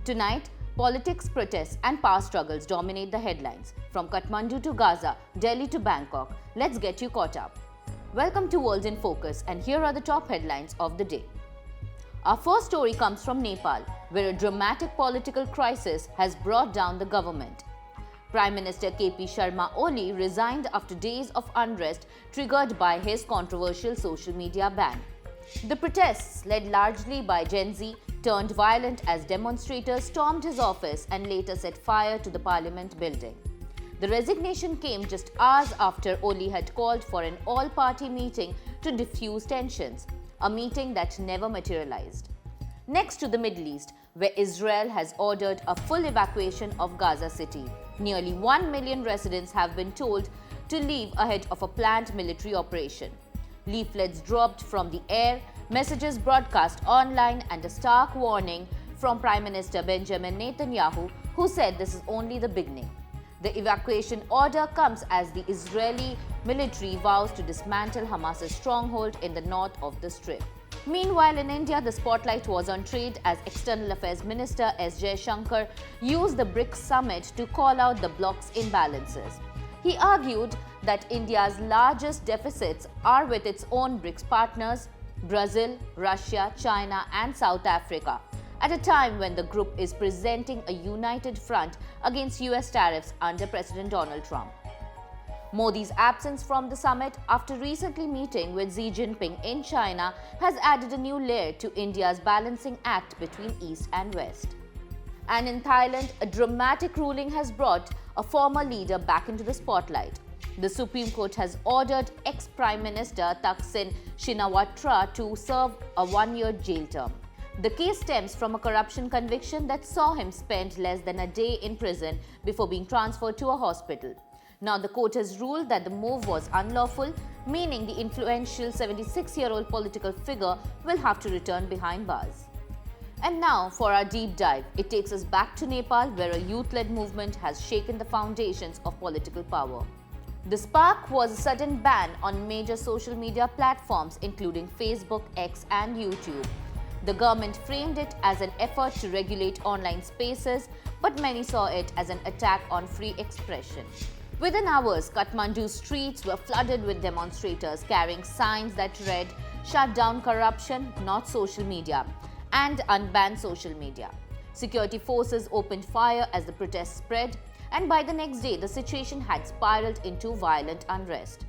Tonight, politics, protests and power struggles dominate the headlines. From Kathmandu to Gaza, Delhi to Bangkok, let's get you caught up. Welcome to World in Focus, and here are the top headlines of the day. Our first story comes from Nepal, where a dramatic political crisis has brought down the government. Prime Minister KP Sharma Oli resigned after days of unrest triggered by his controversial social media ban. The protests, led largely by Gen Z, turned violent as demonstrators stormed his office and later set fire to the parliament building. The resignation came just hours after Oli had called for an all-party meeting to diffuse tensions, a meeting that never materialized. Next to the Middle East, where Israel has ordered a full evacuation of Gaza City. Nearly 1 million residents have been told to leave ahead of a planned military operation. Leaflets dropped from the air, messages broadcast online, and a stark warning from Prime Minister Benjamin Netanyahu, who said this is only the beginning. The evacuation order comes as the Israeli military vows to dismantle Hamas's stronghold in the north of the Strip. Meanwhile, in India, the spotlight was on trade as External Affairs Minister S. Jaishankar used the BRICS summit to call out the bloc's imbalances. He argued that India's largest deficits are with its own BRICS partners, Brazil, Russia, China and South Africa, at a time when the group is presenting a united front against US tariffs under President Donald Trump. Modi's absence from the summit after recently meeting with Xi Jinping in China has added a new layer to India's balancing act between East and West. And in Thailand, a dramatic ruling has brought a former leader back into the spotlight. The Supreme Court has ordered ex-Prime Minister Thaksin Shinawatra to serve a 1-year jail term. The case stems from a corruption conviction that saw him spend less than a day in prison before being transferred to a hospital. Now, the court has ruled that the move was unlawful, meaning the influential 76-year-old political figure will have to return behind bars. And now, for our deep dive, it takes us back to Nepal, where a youth-led movement has shaken the foundations of political power. The spark was a sudden ban on major social media platforms, including Facebook, X, and YouTube. The government framed it as an effort to regulate online spaces, but many saw it as an attack on free expression. Within hours, Kathmandu's streets were flooded with demonstrators carrying signs that read, "Shut down corruption, not social media," and "Unban social media." Security forces opened fire as the protests spread, and by the next day, the situation had spiraled into violent unrest.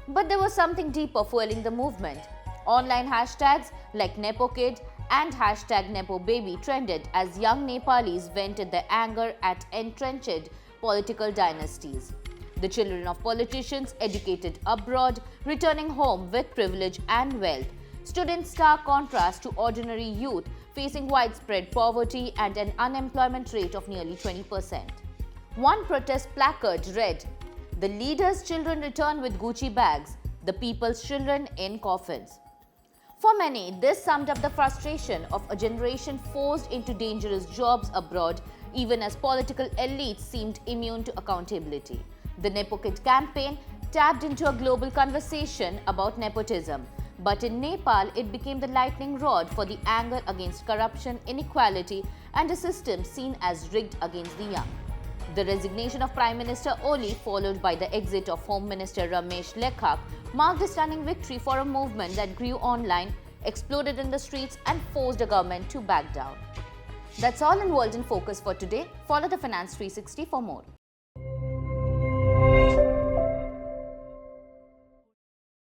But there was something deeper fueling the movement. Online hashtags like NepoKid and #NepoBaby trended as young Nepalis vented their anger at entrenched political dynasties. The children of politicians educated abroad, returning home with privilege and wealth, stood in stark contrast to ordinary youth facing widespread poverty and an unemployment rate of nearly 20%. One protest placard read, "The leaders' children return with Gucci bags, the people's children in coffins." For many, this summed up the frustration of a generation forced into dangerous jobs abroad, even as political elites seemed immune to accountability. The NepoKid campaign tapped into a global conversation about nepotism, but in Nepal, it became the lightning rod for the anger against corruption, inequality, and a system seen as rigged against the young. The resignation of Prime Minister Oli, followed by the exit of Home Minister Ramesh Lekhak, marked a stunning victory for a movement that grew online, exploded in the streets, and forced a government to back down. That's all in World in Focus for today. Follow the Finance 360 for more.